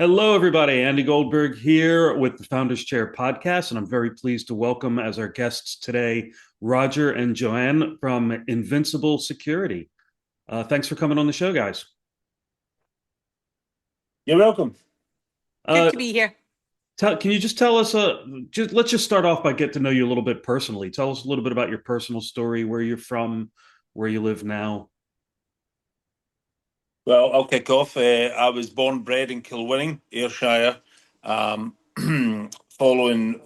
Hello, everybody. Andy Goldberg here with the Founders Chair podcast, and I'm very pleased to welcome as our guests today Roger and Joanne from Invincible Security. Thanks for coming on the show, guys. You're welcome. Uh, Good to be here. can you just tell us? Let's just start off by getting to know you a little bit personally. Tell us a little bit about your personal story, where you're from, where you live now. Well, I'll kick off. I was born and bred in Kilwinning, Ayrshire. Um, Following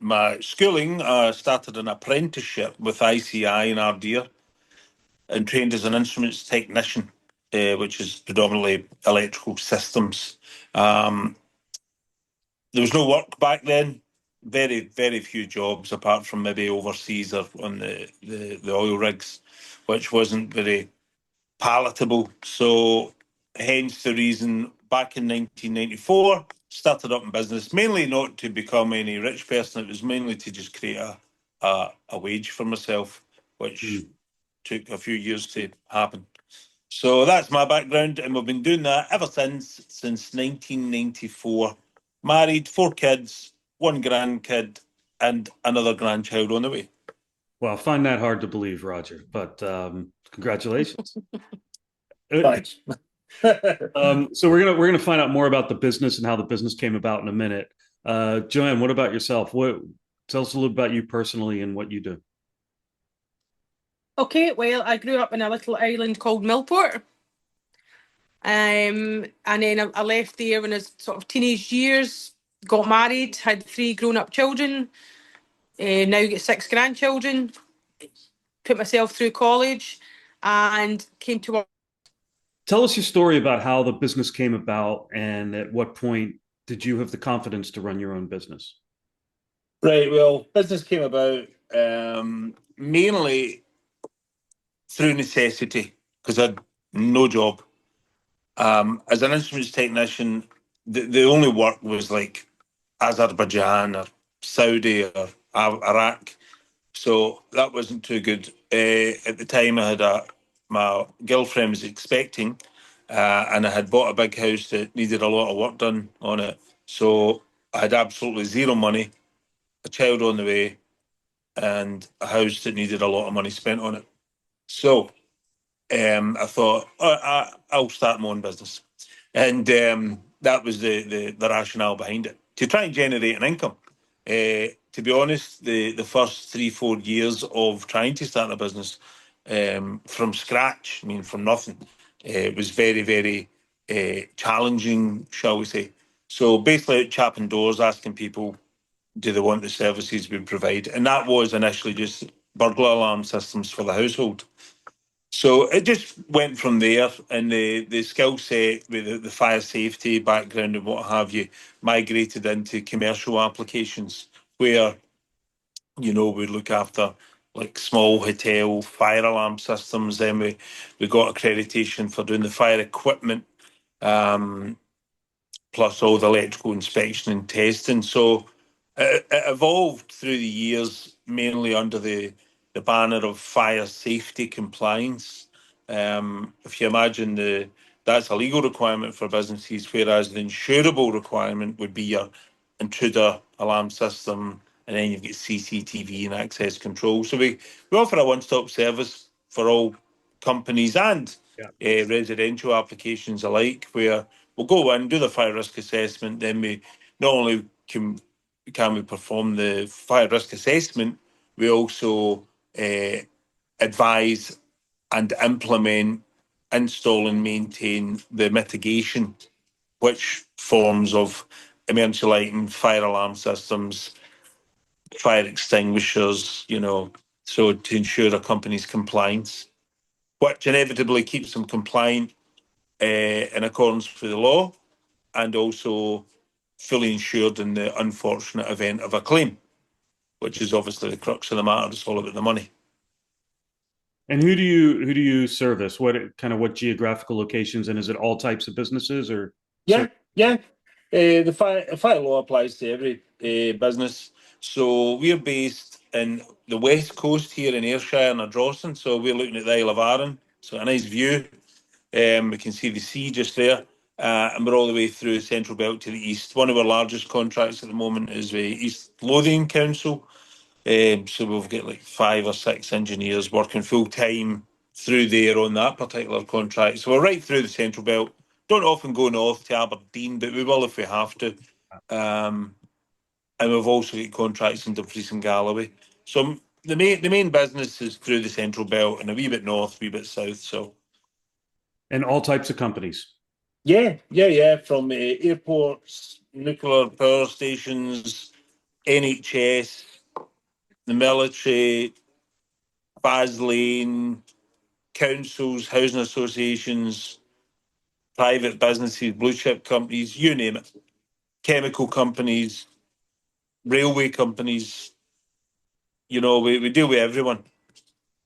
my schooling, I started an apprenticeship with ICI in Ardere and trained as an instruments technician, which is predominantly electrical systems. Um, there was no work back then. Very, very few jobs apart from maybe overseas or on the oil rigs, which wasn't very palatable. So, hence the reason back in 1994, started up in business, mainly not to become any rich person. It was mainly to just create a wage for myself, which took a few years to happen. So that's my background, and we've been doing that ever since 1994. Married, 4 kids, one grandkid, and another grandchild on the way. Well, I find that hard to believe, Roger, but congratulations. Thanks. So we're gonna find out more about the business and how the business came about in a minute. Joanne, what about yourself? What Tell us a little about you personally and what you do. Okay, well, I grew up in a little island called Millport. And then I left there when I was sort of teenage years, got married, had 3 grown-up children, now got 6 grandchildren, put myself through college and came to work. Tell us your story about how the business came about and at what point did you have the confidence to run your own business? Right. Well, business came about mainly through necessity because I had no job. As an instruments technician, the only work was like Azerbaijan or Saudi or Iraq. So that wasn't too good. At the time, my girlfriend was expecting, and I had bought a big house that needed a lot of work done on it. So I had absolutely zero money, a child on the way, and a house that needed a lot of money spent on it. So I thought, I'll start my own business. And that was the rationale behind it, to try and generate an income. To be honest, the first 3, 4 years of trying to start a business from scratch, I mean, from nothing, it was very, very challenging, shall we say. So basically, out chapping doors, asking people, do they want the services we provide? And that was initially just burglar alarm systems for the household. So it just went from there, and the skill set with the fire safety background and what have you migrated into commercial applications where, we look after like small hotel fire alarm systems. Then we got accreditation for doing the fire equipment, um, plus all the electrical inspection and testing. So it evolved through the years, mainly under the banner of fire safety compliance. If you imagine that's a legal requirement for businesses, whereas the insurable requirement would be your intruder alarm system, and then you've got CCTV and access control. So we offer a one-stop service for all companies and Yeah. residential applications alike, where we'll go in, do the fire risk assessment, then we not only can we perform the fire risk assessment, we also advise and implement, install and maintain the mitigation, which forms of emergency lighting, fire alarm systems, fire extinguishers, so to ensure a company's compliance, which inevitably keeps them compliant in accordance with the law and also fully insured in the unfortunate event of a claim, which is obviously the crux of the matter. It's all about the money. And who do you service? What geographical locations, and is it all types of businesses or Yeah, yeah. The fire law applies to every business. So we're based in the west coast here in Ayrshire and Ardrossan. So we're looking at the Isle of Arran. So a nice view. We can see the sea just there. and we're all the way through the Central Belt to the east. One of our largest contracts at the moment is the East Lothian Council. So we've got like 5 or 6 engineers working full time through there on that particular contract. So we're right through the Central Belt. Don't often go north to Aberdeen, but we will if we have to. And we've also got contracts in Dumfries and Galloway. So the main business is through the Central Belt and a wee bit north, a wee bit south. So And all types of companies. yeah. From airports, nuclear power stations, NHS, the military, Faslane, councils, housing associations, private businesses, blue chip companies, you name it, chemical companies, railway companies. We deal with everyone.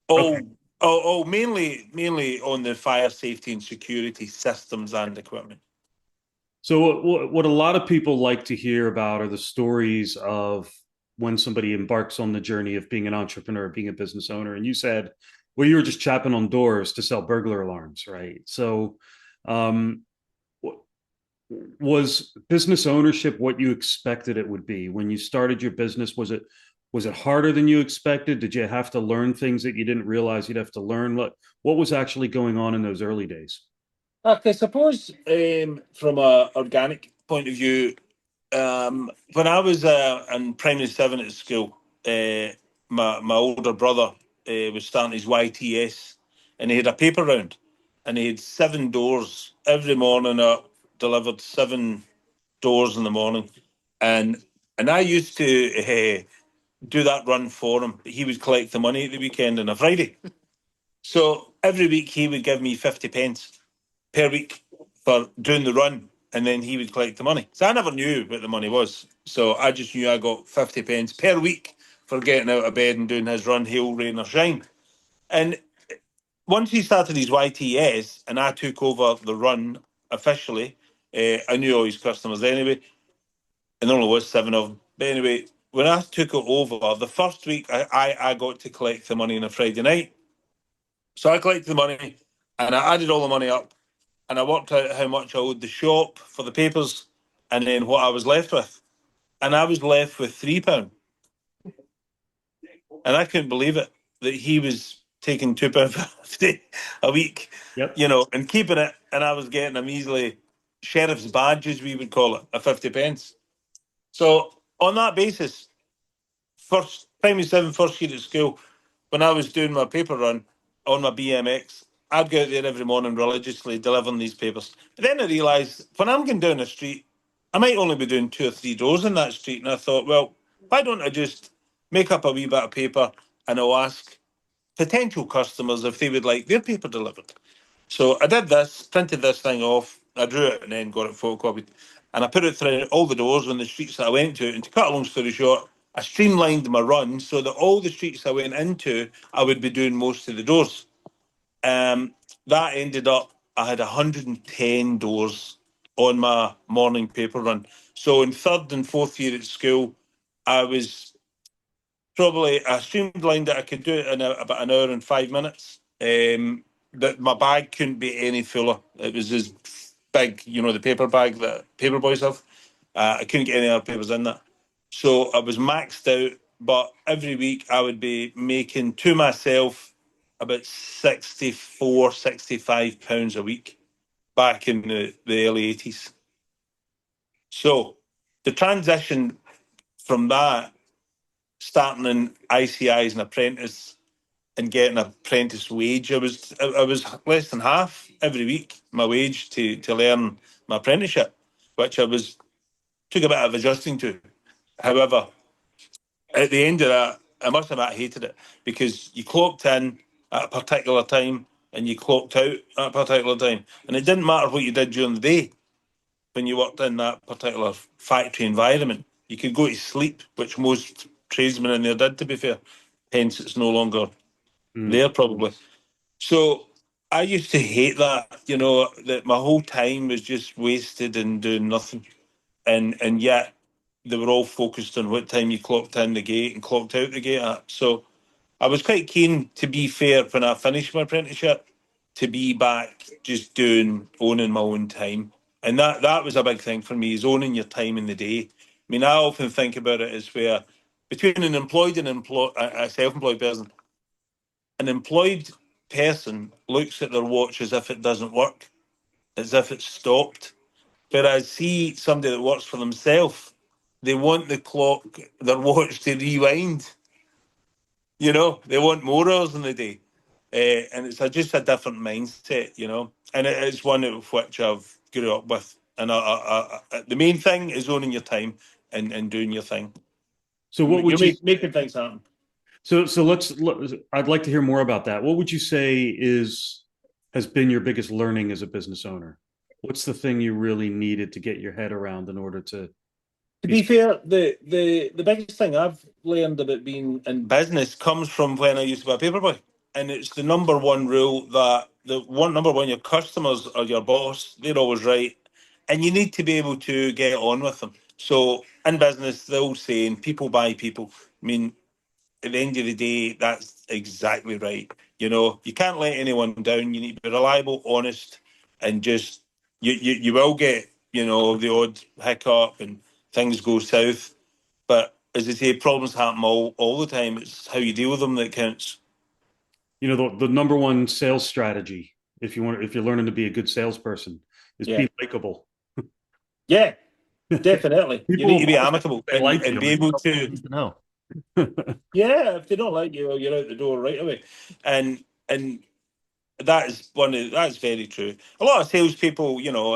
All, Okay. all mainly on the fire safety and security systems and equipment. So what a lot of people like to hear about are the stories of when somebody embarks on the journey of being an entrepreneur, being a business owner. And you said, well, you were just chapping on doors to sell burglar alarms, right? So, um, was business ownership what you expected it would be when you started your business? Was it harder than you expected? Did you have to learn things that you didn't realize you'd have to learn? What was actually going on in those early days? I suppose from a organic point of view, when I was in primary 7 at school, my older brother was starting his YTS, and he had a paper round, and he had 7 doors every morning. Delivered 7 doors in the morning, and I used to do that run for him. He would collect the money at the weekend on a Friday. So every week he would give me 50 pence per week for doing the run, and then he would collect the money. So I never knew what the money was. So I just knew I got 50 pence per week for getting out of bed and doing his run, hail, rain, or shine. And once he started his YTS and I took over the run officially, I knew all his customers anyway, and there only was 7 of them. But anyway, when I took it over, the first week I got to collect the money on a Friday night. So I collected the money and I added all the money up and I worked out how much I owed the shop for the papers and then what I was left with. And I was left with £3. And I couldn't believe it that he was taking £2.50 a week, Yep. and keeping it. And I was getting a measly sheriff's badge, as we would call it, a 50 pence. So on that basis, first primary 7, first year at school, when I was doing my paper run on my BMX, I'd go out there every morning religiously delivering these papers. But then I realised when I'm going down a street, I might only be doing 2 or 3 doors in that street. And I thought, well, why don't I just make up a wee bit of paper and I'll ask potential customers if they would like their paper delivered. So I did this, printed this thing off, I drew it and then got it photocopied. And I put it through all the doors on the streets that I went to. And to cut a long story short, I streamlined my run so that all the streets I went into, I would be doing most of the doors. That ended up, I had 110 doors on my morning paper run. So in 3rd and 4th year at school, I was I streamlined it. I could do it in about an hour and 5 minutes. That my bag couldn't be any fuller. It was as big, the paper bag that paper boys have. I couldn't get any other papers in that. So I was maxed out, but every week I would be making to myself about 64, £65 a week back in the early 80s. So the transition from that, starting in ICI as an apprentice and getting an apprentice wage, I was less than half every week my wage to learn my apprenticeship, which took a bit of adjusting to. However, at the end of that, I must have hated it because you clocked in at a particular time and you clocked out at a particular time, and it didn't matter what you did during the day when you worked in that particular factory environment. You could go to sleep, which most tradesmen in there did, to be fair. Hence, it's no longer Mm. there, probably. So I used to hate that, that my whole time was just wasted and doing nothing. And yet they were all focused on what time you clocked in the gate and clocked out the gate at. So I was quite keen, to be fair, when I finished my apprenticeship, to be back just owning my own time And that was a big thing for me, is owning your time in the day. I mean, I often think about it as where between an employed and a self-employed person, an employed person looks at their watch as if it doesn't work, as if it's stopped. Whereas see somebody that works for themselves, they want the clock, their watch to rewind. You know, they want more hours in the day. And it's just a different mindset, you know. And it's one of which I've grew up with. And the main thing is owning your time and doing your thing. So what You're would you making things happen. I'd like to hear more about that. What would you say has been your biggest learning as a business owner? What's the thing you really needed to get your head around in order to To be be fair, the biggest thing I've learned about being in business comes from when I used to be a paperboy, and it's the number one rule that the one number one your customers are your boss. They're always right, and you need to be able to get on with them. So in business, the old saying, "People buy people." I mean, at the end of the day, that's exactly right. You know, you can't let anyone down. You need to be reliable, honest, and just you will get, you know, the odd hiccup and things go south. But as I say, problems happen all the time. It's how you deal with them that counts. the number one sales strategy if you're learning to be a good salesperson is Yeah. be likable. Yeah, definitely. You People need to will be most amicable they like and you. be And able that's all you to. need to know. Yeah, if they don't like you, well, you're out the door right away. And that is that's very true. A lot of salespeople, you know,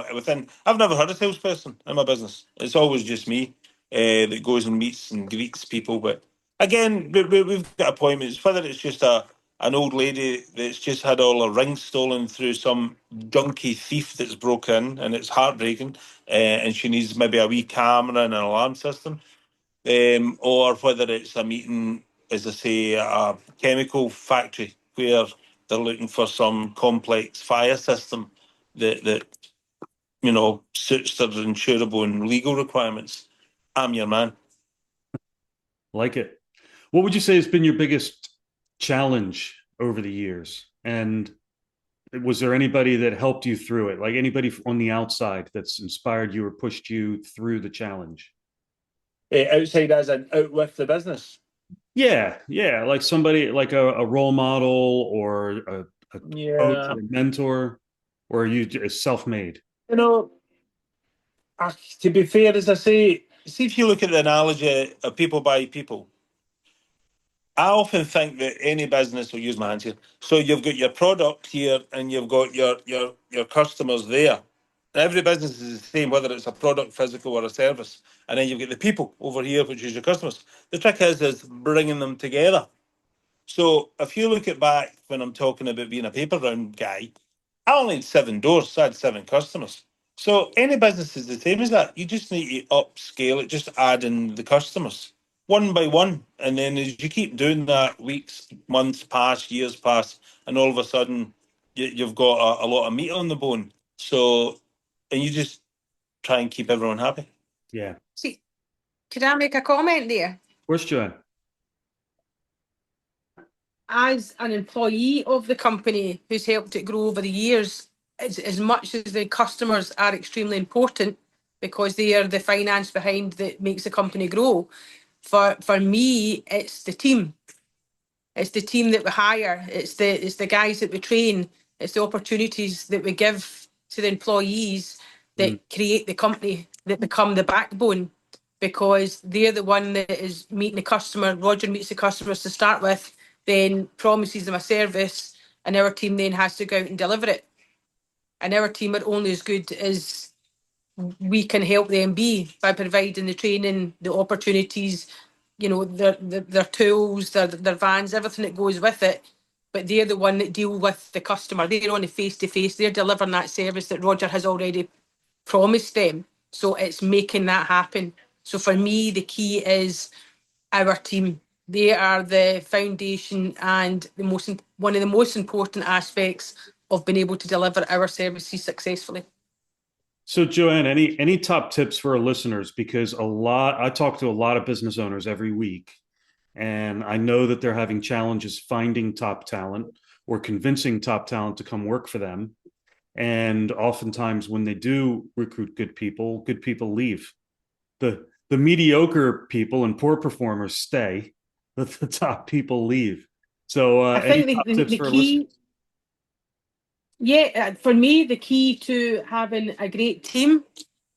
I've never had a salesperson in my business. It's always just me that goes and meets and greets people. But again, we've got appointments. Whether it's just an old lady that's just had all her rings stolen through some junky thief that's broke in, and it's heartbreaking, and she needs maybe a wee camera and an alarm system, or whether it's a meeting, as I say, a chemical factory where they're looking for some complex fire system that you know suits their insurable and legal requirements. I'm your man. Like it. What would you say has been your biggest challenge over the years? And was there anybody that helped you through it? Like anybody on the outside that's inspired you or pushed you through the challenge? Outside as in out with the business. Yeah, yeah, like somebody like a role model or a coach Yeah, or a mentor, or are you just self-made? you know, to be fair, as I say, see if you look at the analogy of people buy people. I often think that any business will use my hands here. So you've got your product here, and you've got your customers there. Every business is the same, whether it's a product, physical, or a service. And then you've got the people over here, which is your customers. The trick is bringing them together. So if you look at back when I'm talking about being a paper round guy, I only had 7 doors, so I had 7 customers. So any business is the same as that. You just need to upscale it, just add in the customers one by one. And then as you keep doing that, weeks, months pass, years pass, and all of a sudden you've got a lot of meat on the bone. So, and you just try and keep everyone happy. Yeah. Of See, could I make a comment there? course, Joanne. As an employee of the company who's helped it grow over the years, as much as the customers are extremely important because they are the finance behind that makes the company grow. For me, it's the team. It's the team that we hire. It's the guys that we train. It's the opportunities that we give to the employees Mm, that create the company that become the backbone because they're the one that is meeting the customer. Roger meets the customers to start with, then promises them a service, and our team then has to go out and deliver it. And our team are only as good as we can help them be by providing the training, the opportunities, their tools, their vans, everything that goes with it. But they're the one that deal with the customer. They're on the face to face. They're delivering that service that Roger has already promised them. So it's making that happen. So for me, the key is our team. They are the foundation and one of the most important aspects of being able to deliver our services successfully. So, Joanne, any top tips for our listeners? Because I talk to a lot of business owners every week, and I know that they're having challenges finding top talent or convincing top talent to come work for them. And oftentimes when they do recruit good people leave. The mediocre people and poor performers stay. The top people leave. So I any think the, top the, tips the for listeners? key, yeah, for me, the key to having a great team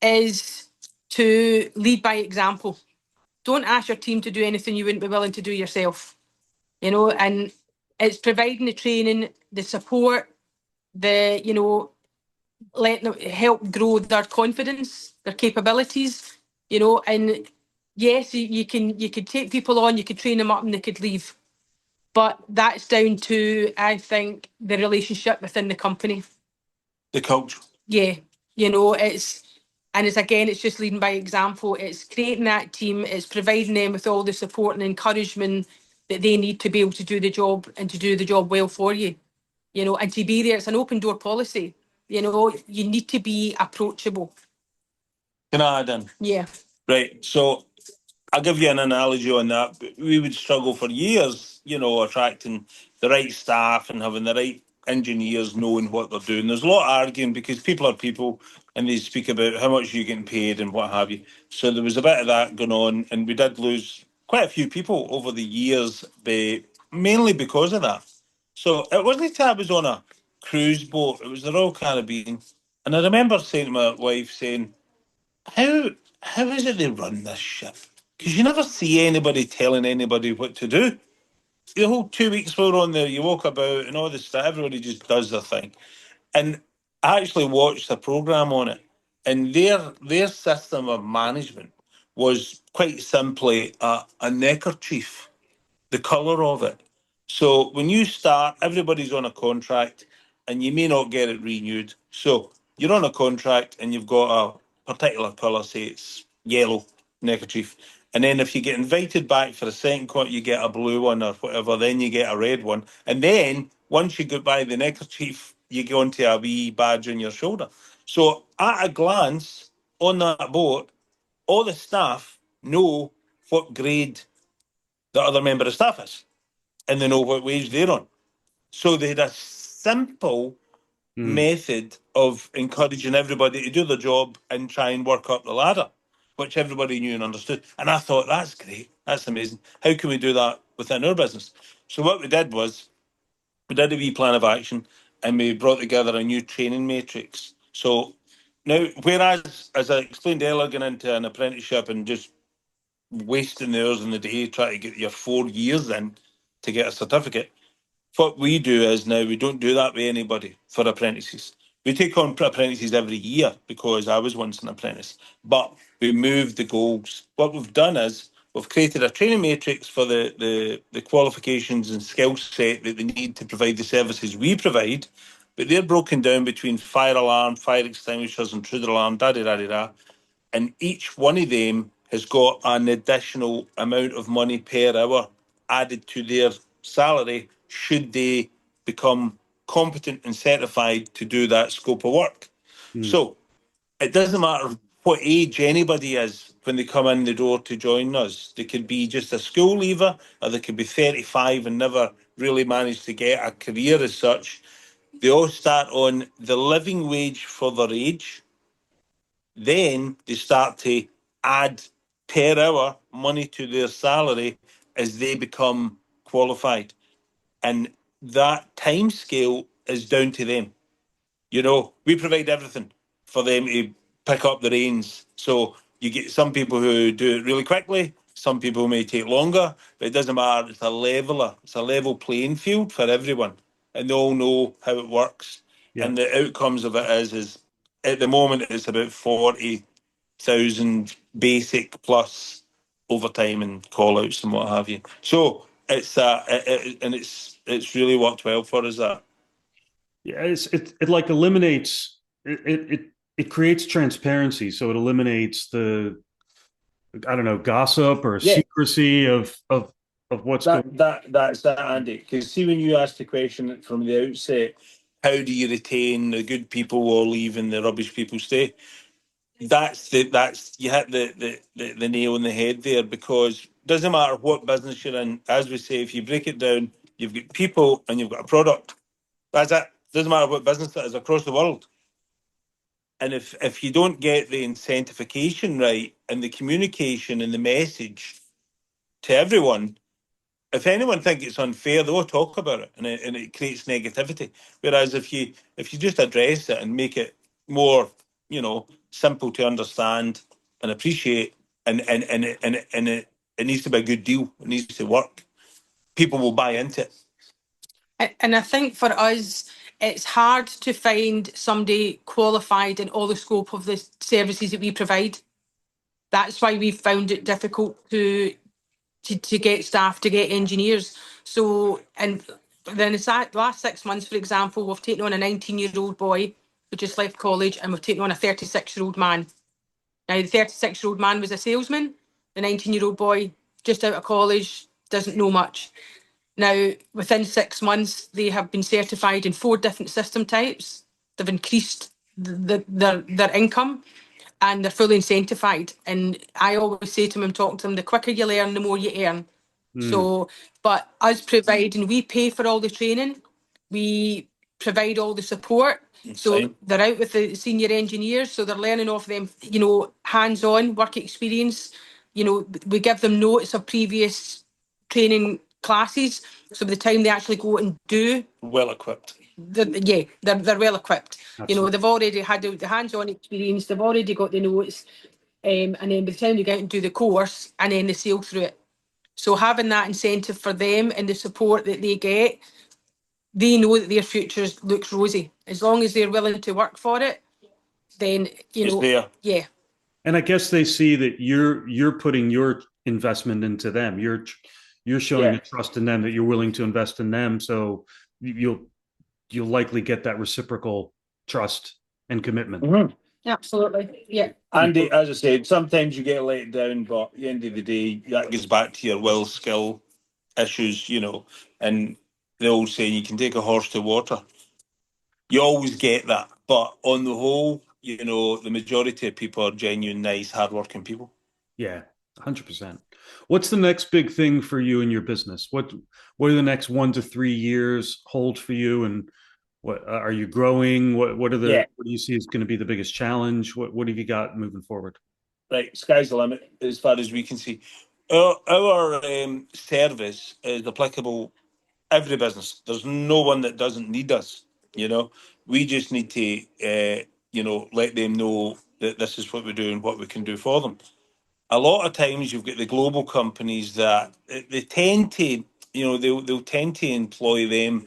is to lead by example. Don't ask your team to do anything you wouldn't be willing to do yourself, and it's providing the training, the support, letting them help grow their confidence, their capabilities, and yes, you could take people on, you could train them up and they could leave. But that's down to, I think, the relationship within the company. The culture. Yeah, it's just leading by example. It's creating that team. It's providing them with all the support and encouragement that they need to be able to do the job and to do the job well for you. And to be there, it's an open door policy. You need to be approachable. Can I add in? Yeah. Right. So I'll give you an analogy on that. We would struggle for years, attracting the right staff and having the right engineers knowing what they're doing. There's a lot of arguing because people are people and they speak about how much you're getting paid and what have you. So there was a bit of that going on, and we did lose quite a few people over the years, mainly because of that. So it wasn't until I was on a cruise boat, it was the Royal Caribbean. And I remember saying to my wife, saying, how how is it they run this ship? Because you never see anybody telling anybody what to do. The whole 2 weeks we were on there, you walk about and all this stuff, everybody just does their thing. And I actually watched a program on it, and their system of management was quite simply a neckerchief, the colour of it. So when you start, everybody's on a contract and you may not get it renewed. So you're on a contract and you've got a particular colour, say it's yellow neckerchief. And then if you get invited back for a second contract, you get a blue one or whatever, then you get a red one. And then once you get by the neckerchief, you go onto a wee badge on your shoulder. So at a glance on that boat, all the staff know what grade the other member of staff is, and they know what wage they're on. So they had a simple Mm, method of encouraging everybody to do their job and try and work up the ladder, which everybody knew and understood. And I thought, that's great. That's amazing. How can we do that within our business? So what we did was we did a wee plan of action and we brought together a new training matrix. So now, whereas, as I explained earlier, going into an apprenticeship and just wasting the hours in the day trying to get your 4 years in to get a certificate. What we do is now we don't do that with anybody for apprentices. We take on apprentices every year because I was once an apprentice, but we move the goals. What we've done is we've created a training matrix for the qualifications and skill set that they need to provide the services we provide, but they're broken down between fire alarm, fire extinguishers, and intruder alarm, da da da da da, and each one of them has got an additional amount of money per hour added to their salary should they become competent and certified to do that scope of work. mm. So it doesn't matter what age anybody is when they come in the door to join us. They could be just a school leaver, or they could be 35 and never really managed to get a career as such. They all start on the living wage for their age. Then they start to add per hour money to their salary as they become qualified. And that time scale is down to them. We provide everything for them to pick up the reins. So you get some people who do it really quickly, some people may take longer, but it doesn't matter. It's a leveler, it's a level playing field for everyone. And they all know how it works. Yeah. And the outcomes of it is at the moment it's about 40,000 basic plus overtime and call outs and what have you. So it's really worked well for us that. Yeah, it like eliminates it creates transparency, so it eliminates the, I don't know, gossip or Yeah, secrecy of what's going that's that, Andy. Because see, when you asked the question from the outset, how do you retain the good people while leaving the rubbish people stay? That's you hit the nail on the head there, because it doesn't matter what business you're in. As we say, if you break it down, you've got people and you've got a product. That's it. Doesn't matter what business it is across the world. And if you don't get the incentivification right and the communication and the message to everyone, if anyone think it's unfair, they'll talk about it, and it creates negativity. Whereas if you just address it and make it more, simple to understand and appreciate, and it needs to be a good deal. It needs to work. People will buy into it. And I think for us, it's hard to find somebody qualified in all the scope of the services that we provide. That's why we've found it difficult to get staff, to get engineers. So, and then the last 6 months, for example, we've taken on a 19-year-old boy who just left college, and we've taken on a 36-year-old man. Now, the 36-year-old man was a salesman. The 19-year-old boy, just out of college, doesn't know much. Now, within 6 months, they have been certified in 4 different system types. They've increased their income, and they're fully incentivized. And I always say to them, I'm talking to them, the quicker you learn, the more you earn. So, but us providing, we pay for all the training, we provide all the support. So Fine. they're out with the senior engineers, so they're learning off them, hands-on work experience. We give them notes of previous training classes, so by the time they actually go and do, Well equipped. they're well equipped. Absolutely. They've already had the hands-on experience, they've already got the notes, and then by the time they get out and do the course, and then they sail through it. So having that incentive for them and the support that they get, they know that their future looks rosy. As long as they're willing to work for it, then It's there. yeah. And I guess they see that you're putting your investment into them. You're showing a trust in them, that you're willing to invest in them. So you'll likely get that reciprocal trust and commitment. Mm-hmm. Absolutely. Yeah. Andy, as I said, sometimes you get let down, but at the end of the day, that goes back to your will, skill issues, and the old saying, you can take a horse to water. You always get that. But on the whole, the majority of people are genuine, nice, hardworking people. Yeah, 100%. What's the next big thing for you in your business? What are the next 1 to 3 years hold for you? And what are you growing? What do you see is going to be the biggest challenge? What have you got moving forward? Right, sky's the limit as far as we can see. Our service is applicable every business. There's no one that doesn't need us. We just need to let them know that this is what we do and what we can do for them. A lot of times you've got the global companies that they tend to, they'll tend to employ them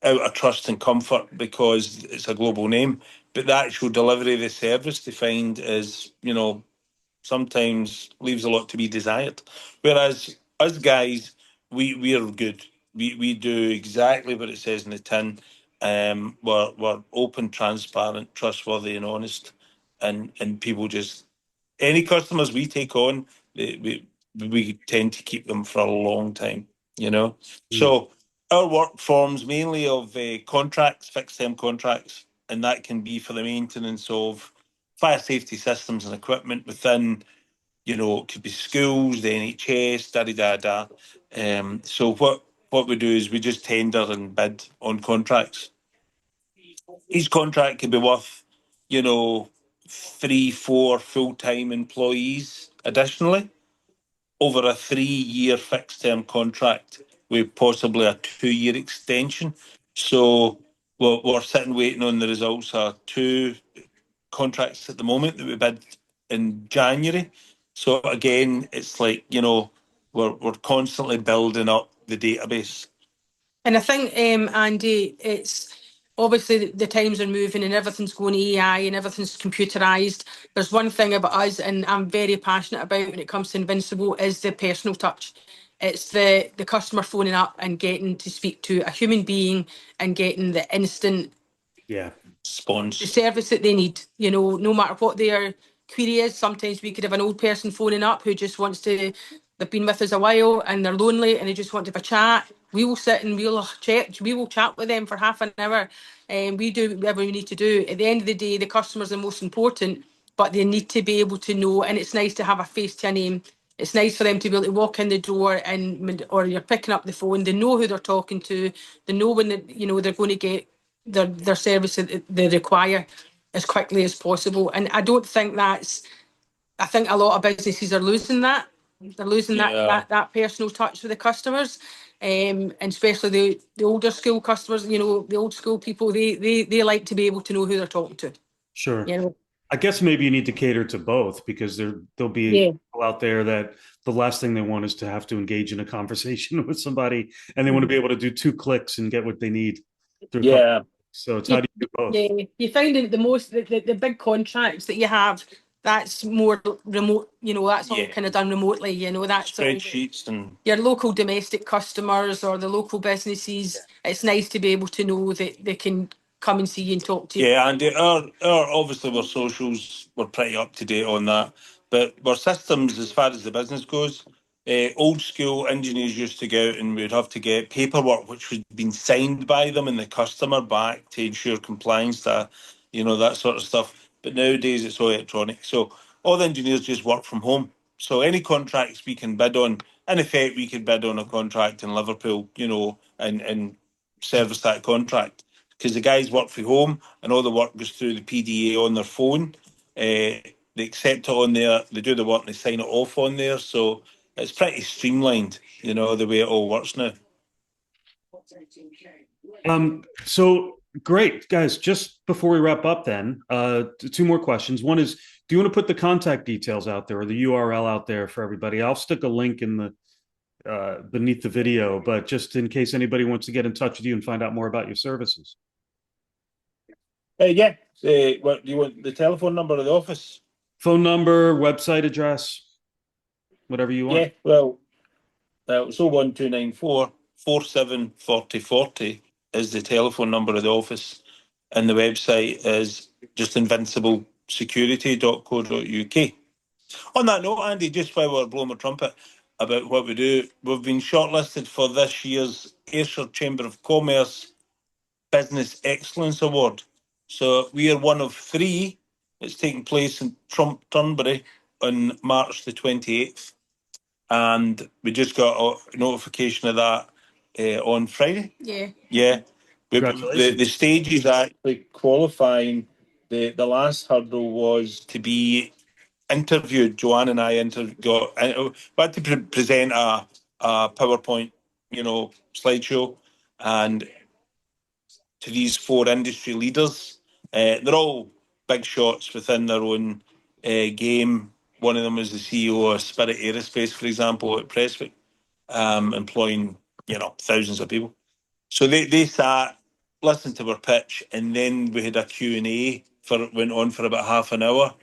out of trust and comfort because it's a global name. But the actual delivery of the service they find is, sometimes leaves a lot to be desired. Whereas us guys, we are good. We do exactly what it says in the tin. We're open, transparent, trustworthy, and honest, and people just any customers we take on, we tend to keep them for a long time. Mm. So our work forms mainly of contracts, fixed term contracts, and that can be for the maintenance of fire safety systems and equipment within, it could be schools, the NHS, da da da. So what we do is we just tender and bid on contracts. Each contract could be worth, 3, 4 full-time employees additionally over a 3-year fixed term contract with possibly a 2-year extension. So we're sitting waiting on the results of 2 contracts at the moment that we bid in January. So again, it's like, we're constantly building up the database. And I think, Andy, it's obviously the times are moving and everything's going AI and everything's computerized. There's one thing about us, and I'm very passionate about when it comes to Invincible, is the personal touch. It's the customer phoning up and getting to speak to a human being and getting the instant Yeah. Spawns. the service that they need. No matter what their query is. Sometimes we could have an old person phoning up who just wants to, they've been with us a while and they're lonely and they just want to have a chat. We will sit and we will chat with them for half an hour, and we do whatever we need to do. At the end of the day, the customer's the most important, but they need to be able to know, and it's nice to have a face to a name. It's nice for them to be able to walk in the door or you're picking up the phone. They know who they're talking to. They know when they're going to get their service that they require. as quickly as possible. And I don't think I think a lot of businesses are losing that. They're losing that personal touch with the customers. And especially the older school customers, the old school people, they like to be able to know who they're talking to. Sure. You know? I guess maybe you need to cater to both, because there'll be Yeah. people out there that the last thing they want is to have to engage in a conversation with somebody, and they want to be able to do 2 clicks and get what they need through. Yeah. So it's how You, do you do both? yeah, you find that the big contracts that you have, that's more remote. That's all kind of done remotely. That's all Spreadsheets and your local domestic customers or the local businesses. It's nice to be able to know that they can come and see you and talk to you. yeah, and our obviously our socials were pretty up to date on that, but our systems, as far as the business goes, old school engineers used to go out and we'd have to get paperwork which had been signed by them and the customer back to ensure compliance to, that sort of stuff. But nowadays it's all electronic, so all the engineers just work from home. So any contracts we can bid on, in effect, we could bid on a contract in Liverpool, and service that contract, because the guys work from home and all the work goes through the PDA on their phone. They accept it on there, they do the work and they sign it off on there. So it's pretty streamlined, the way it all works now. So great, guys. Just before we wrap up, then, 2 more questions. One is, do you want to put the contact details out there or the URL out there for everybody? I'll stick a link in the beneath the video, but just in case anybody wants to get in touch with you and find out more about your services. Yeah. What do you want? The telephone number of the office? Phone number, website address, whatever you want. Yeah. Well, it's 01294 474040 is the telephone number of the office, and the website is just invinciblesecurity.co.uk. On that note, Andy, just while we're blowing my trumpet about what we do, we've been shortlisted for this year's Ayrshire Chamber of Commerce Business Excellence Award. So we are one of 3. It's taking place in Turnberry on March the 28th. And we just got a notification of that on Friday. Yeah. Yeah. Congratulations. The stage is actually qualifying. The last hurdle was to be interviewed. Joanne and I we had to present a PowerPoint, slideshow, and to these 4 industry leaders. They're all big shots within their own game. One of them is the CEO of Spirit Aerospace, for example, at Prestwick, employing thousands of people. So they sat, listened to our pitch, and then we had a Q&A went on for about half an hour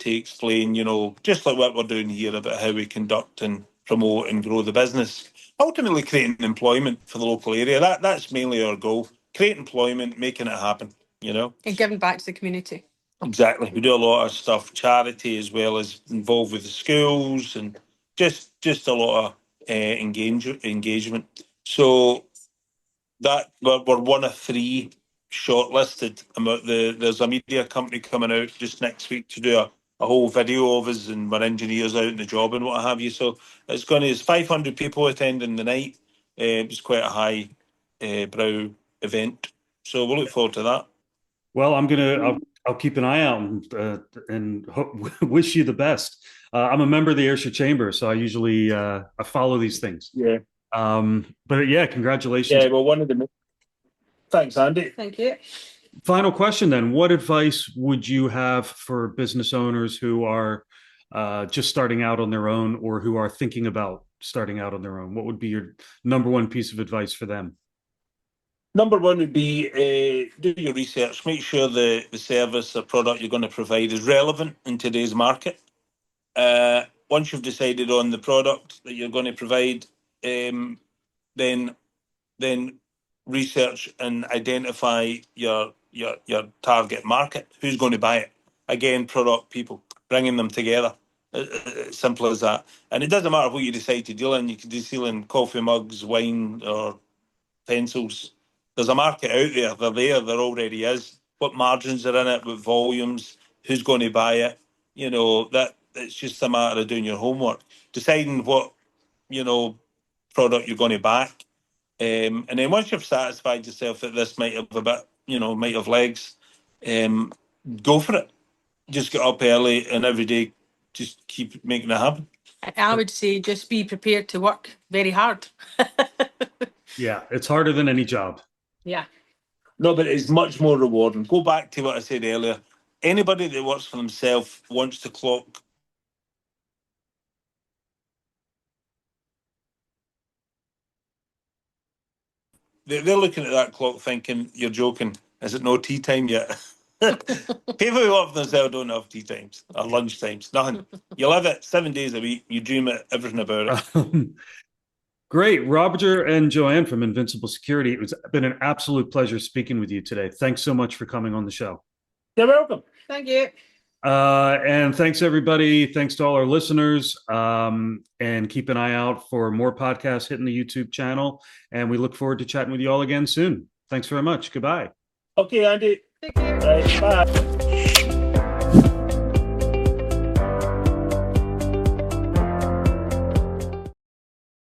to explain, just like what we're doing here about how we conduct and promote and grow the business. Ultimately, creating employment for the local area. That's mainly our goal. Create employment, making it happen. And giving back to the community. Exactly. We do a lot of stuff, charity, as well as involved with the schools, and just a lot of engagement. So that we're one of 3 shortlisted. There's a media company coming out just next week to do a whole video of us and our engineers out in the job and what have you. So it's 500 people attending the night. It's quite a high brow event. So we'll look forward to that. Well, I'll keep an eye out and wish you the best. I'm a member of the Ayrshire Chamber, so I usually I follow these things. Yeah. But yeah, congratulations. Yeah. Well, thanks, Andy. Thank you. Final question then. What advice would you have for business owners who are just starting out on their own or who are thinking about starting out on their own? What would be your number one piece of advice for them? Number 1 would be do your research. Make sure the service or product you're going to provide is relevant in today's market. Once you've decided on the product that you're going to provide, then research and identify your target market. Who's going to buy it? Again, product, people, bringing them together. Simple as that. And it doesn't matter what you decide to deal in. You could deal in coffee mugs, wine, or pencils. There's a market out there. They're there. There already is. What margins are in it? What volumes? Who's going to buy it? That it's just a matter of doing your homework, deciding what product you're going to back, and then once you've satisfied yourself that this might have a bit, might have legs, go for it. Just get up early and every day just keep making it happen. I would say just be prepared to work very hard. Yeah, it's harder than any job. Yeah. No, but it's much more rewarding. Go back to what I said earlier. Anybody that works for themselves wants to clock. They're looking at that clock thinking, you're joking. Is it no tea time yet? People who work for themselves don't have tea times or lunch times. Nothing. You live it 7 days a week. You dream it, everything about it. Great. Roger and Joanne from Invincible Security. It's been an absolute pleasure speaking with you today. Thanks so much for coming on the show. You're welcome. Thank you. And thanks, everybody. Thanks to all our listeners. And keep an eye out for more podcasts hitting the YouTube channel. And we look forward to chatting with you all again soon. Thanks very much. Goodbye. Okay, Andy. Take care. Right, bye.